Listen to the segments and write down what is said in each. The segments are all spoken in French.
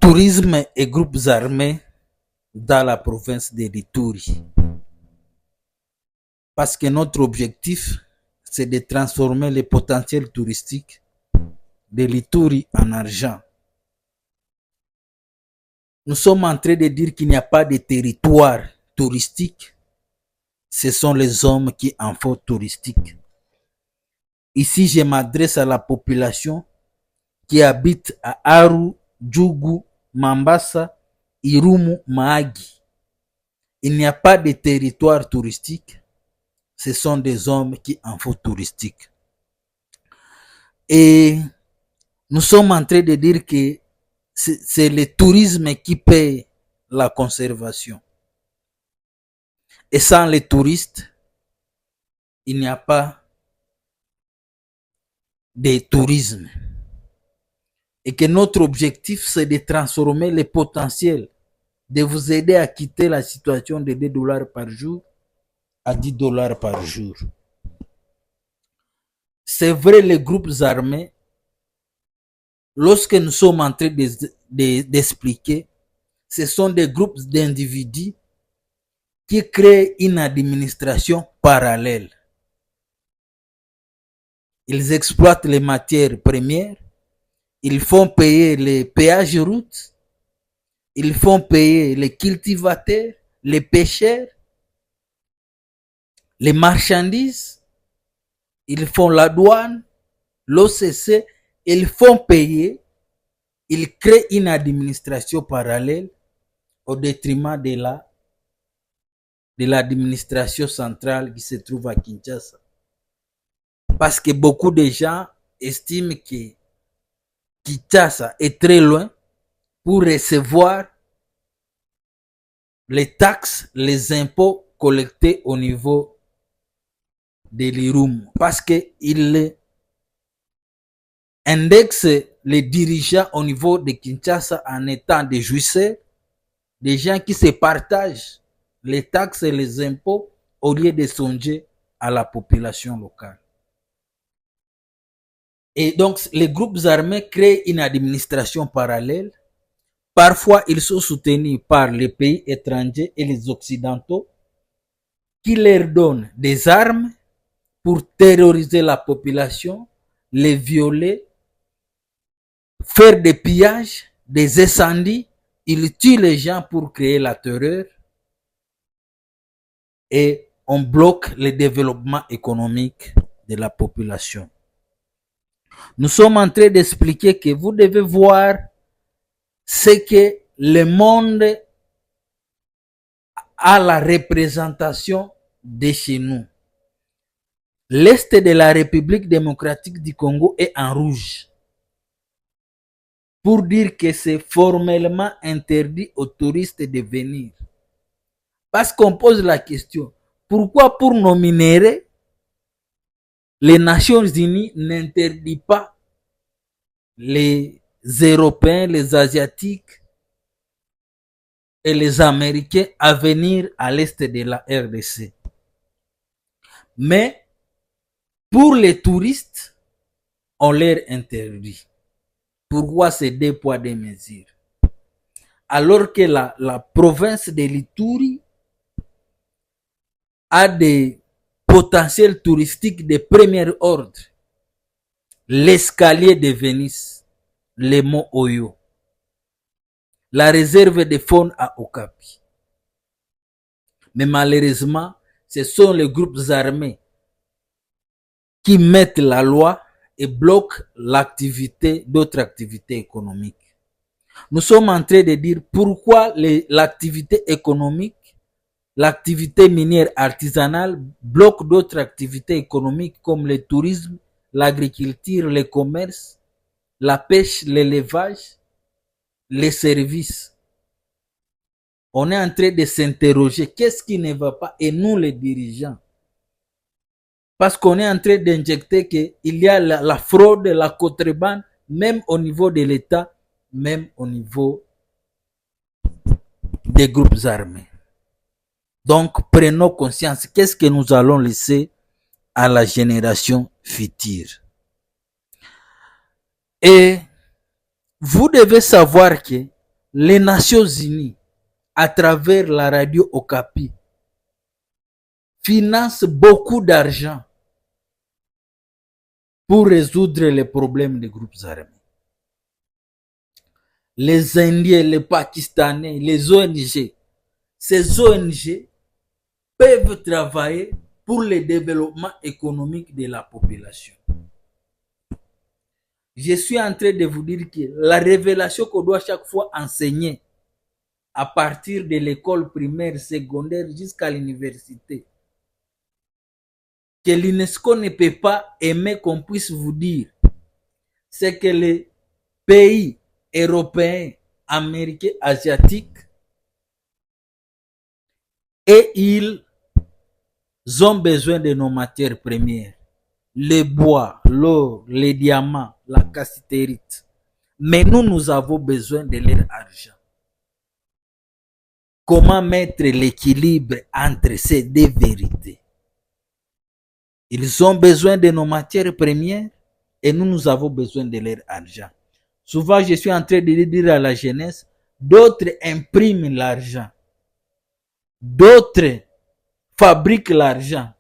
tourisme et groupes armés dans la province de l'Ituri. Parce que notre objectif, c'est de transformer le potentiel touristique de l'Ituri en argent. Nous sommes en train de dire qu'il n'y a pas de territoire touristique. Ce sont les hommes qui en font touristique. Ici, je m'adresse à la population qui habite à Aru, Djougou, Mambasa, Irumu, Mahagi. Il n'y a pas de territoire touristique. Ce sont des hommes qui en font touristique. Et nous sommes en train de dire que c'est le tourisme qui paye la conservation. Et sans les touristes, il n'y a pas de tourisme. Et que notre objectif, c'est de transformer le potentiel, de vous aider à quitter la situation de 2 dollars par jour à 10 dollars par jour. C'est vrai, les groupes armés, lorsque nous sommes en train d'expliquer, ce sont des groupes d'individus qui créent une administration parallèle. Ils exploitent les matières premières, ils font payer les péages routes, ils font payer les cultivateurs, les pêcheurs, les marchandises, ils font la douane, l'OCC, ils font payer, ils créent une administration parallèle au détriment de l'administration centrale qui se trouve à Kinshasa. Parce que beaucoup de gens estiment que Kinshasa est très loin pour recevoir les taxes, les impôts collectés au niveau de l'Irum. Parce qu'il indexe les dirigeants au niveau de Kinshasa en étant des jouisseurs, des gens qui se partagent les taxes et les impôts au lieu de songer à la population locale. Et donc, les groupes armés créent une administration parallèle. Parfois, ils sont soutenus par les pays étrangers et les occidentaux qui leur donnent des armes pour terroriser la population, les violer, faire des pillages, des incendies. Ils tuent les gens pour créer la terreur et on bloque le développement économique de la population. Nous sommes en train d'expliquer que vous devez voir ce que le monde a la représentation de chez nous. L'Est de la République démocratique du Congo est en rouge pour dire que c'est formellement interdit aux touristes de venir. Parce qu'on pose la question, pourquoi pour nos minéraux, les Nations Unies n'interdisent pas les Européens, les Asiatiques et les Américains à venir à l'est de la RDC. Mais pour les touristes, on leur interdit. Pourquoi ces 2 poids 2 mesures? Alors que la province de l'Ituri a des potentiels touristiques de premier ordre. L'escalier de Venise, les monts Oyo, la réserve de faune à Okapi. Mais malheureusement, ce sont les groupes armés qui mettent la loi et bloquent l'activité, d'autres activités économiques. Nous sommes en train de dire pourquoi l'activité économique, l'activité minière artisanale bloque d'autres activités économiques comme le tourisme, l'agriculture, le commerce, la pêche, l'élevage, les services. On est en train de s'interroger, qu'est-ce qui ne va pas? Et nous, les dirigeants, parce qu'on est en train d'injecter qu'il y a la fraude, la contrebande, même au niveau de l'État, même au niveau des groupes armés. Donc, prenons conscience, qu'est-ce que nous allons laisser à la génération future? Et vous devez savoir que les Nations Unies, à travers la radio Okapi, financent beaucoup d'argent pour résoudre les problèmes des groupes armés. Les Indiens, les Pakistanais, les ONG, ces ONG peuvent travailler pour le développement économique de la population. Je suis en train de vous dire que la révélation qu'on doit chaque fois enseigner à partir de l'école primaire, secondaire jusqu'à l'université, que l'UNESCO ne peut pas aimer qu'on puisse vous dire, c'est que les pays européens, américains, asiatiques, et ils ont besoin de nos matières premières. Le bois, l'or, les diamants, la cassiterite. Mais nous avons besoin de leur argent. Comment mettre l'équilibre entre ces deux vérités? Ils ont besoin de nos matières premières et nous avons besoin de leur argent. Souvent, je suis en train de dire à la jeunesse, d'autres impriment l'argent. D'autres fabriquent l'argent.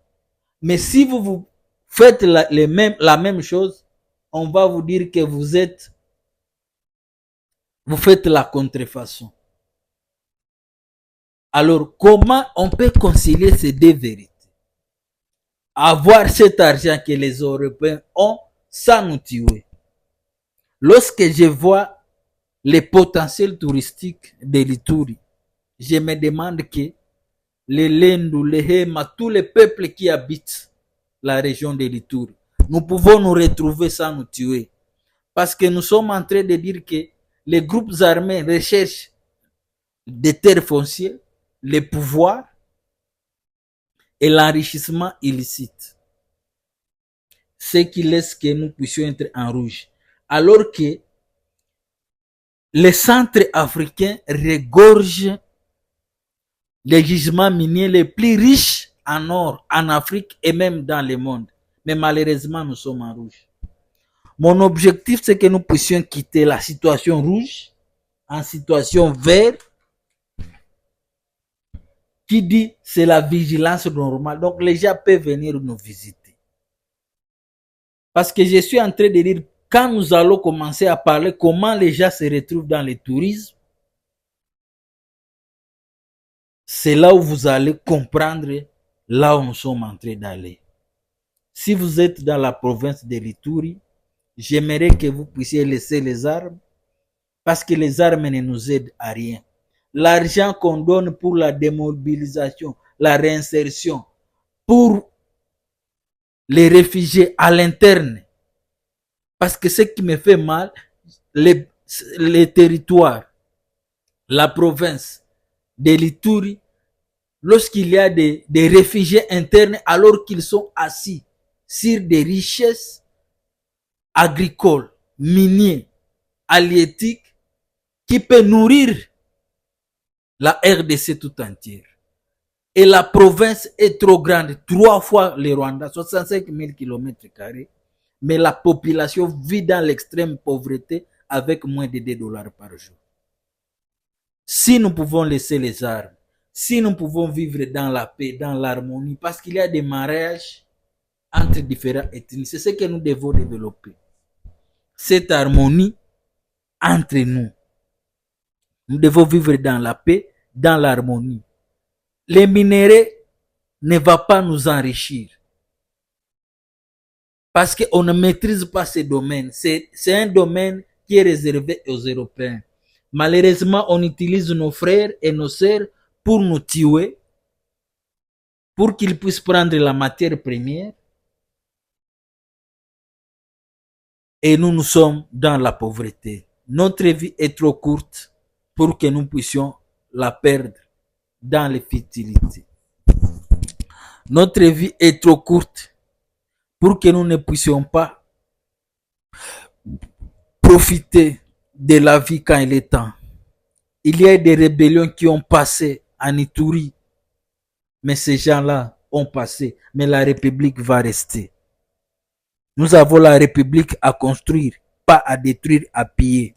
Mais si vous faites la même chose, on va vous dire que vous faites la contrefaçon. Alors, comment on peut concilier ces deux vérités? Avoir cet argent que les Européens ont sans nous tuer. Lorsque je vois les potentiels touristiques de l'Ituri, je me demande que les Lendu, les Hema, tous les peuples qui habitent la région de l'Ituri, nous pouvons nous retrouver sans nous tuer. Parce que nous sommes en train de dire que les groupes armés recherchent des terres foncières, les pouvoirs et l'enrichissement illicite. Ce qui laisse que nous puissions être en rouge. Alors que les centres africains regorgent les gisements miniers les plus riches en or, en Afrique et même dans le monde. Mais malheureusement, nous sommes en rouge. Mon objectif, c'est que nous puissions quitter la situation rouge en situation verte, qui dit c'est la vigilance normale. Donc les gens peuvent venir nous visiter. Parce que je suis en train de dire, quand nous allons commencer à parler comment les gens se retrouvent dans le tourisme, c'est là où vous allez comprendre là où nous sommes en train d'aller. Si vous êtes dans la province de l'Ituri, j'aimerais que vous puissiez laisser les armes parce que les armes ne nous aident à rien. L'argent qu'on donne pour la démobilisation, la réinsertion, pour les réfugiés à l'interne, parce que ce qui me fait mal, les territoires, la province de l'Ituri, lorsqu'il y a des réfugiés internes alors qu'ils sont assis sur des richesses agricoles, minières, halieutiques, qui peut nourrir la RDC tout entière. Et la province est trop grande, 3 fois le Rwanda, 65 000 km², mais la population vit dans l'extrême pauvreté avec moins de $2 par jour. Si nous pouvons laisser les armes, si nous pouvons vivre dans la paix, dans l'harmonie, parce qu'il y a des mariages entre différentes ethnies, c'est ce que nous devons développer. Cette harmonie entre nous. Nous devons vivre dans la paix, dans l'harmonie. Les minéraux ne vont pas nous enrichir. Parce qu'on ne maîtrise pas ce domaine. C'est un domaine qui est réservé aux Européens. Malheureusement, on utilise nos frères et nos sœurs pour nous tuer, pour qu'ils puissent prendre la matière première. Et nous sommes dans la pauvreté. Notre vie est trop courte pour que nous puissions la perdre dans les futilités. Notre vie est trop courte pour que nous ne puissions pas profiter de la vie quand il est temps. Il y a des rébellions qui ont passé en Ituri, mais ces gens-là ont passé, mais la République va rester. Nous avons la République à construire, pas à détruire, à piller.